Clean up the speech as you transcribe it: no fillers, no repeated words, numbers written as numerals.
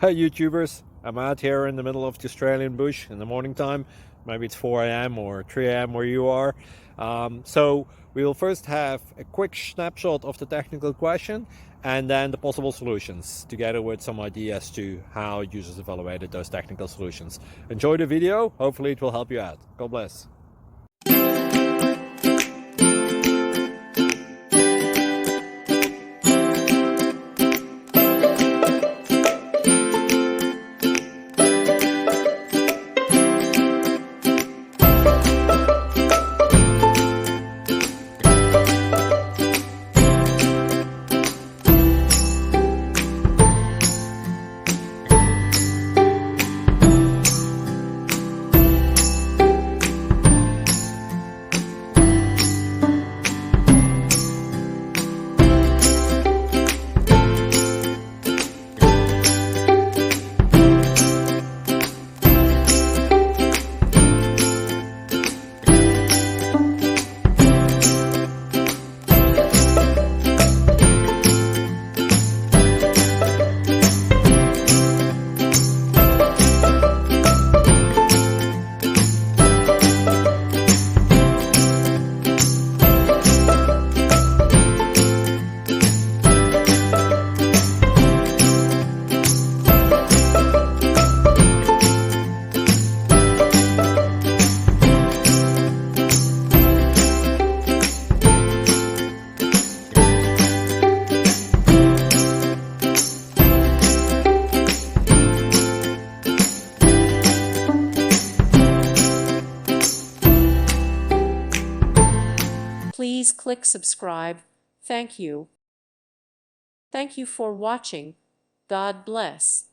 Hey YouTubers, I'm out here in the middle of the Australian bush in the morning time. Maybe it's 4 a.m. or 3 a.m. where you are. So we will first have a quick snapshot of the technical question and then the possible solutions, together with some ideas to how users evaluated those technical solutions. Enjoy the video, hopefully it will help you out. God bless. Please click subscribe. Thank you. Thank you for watching. God bless.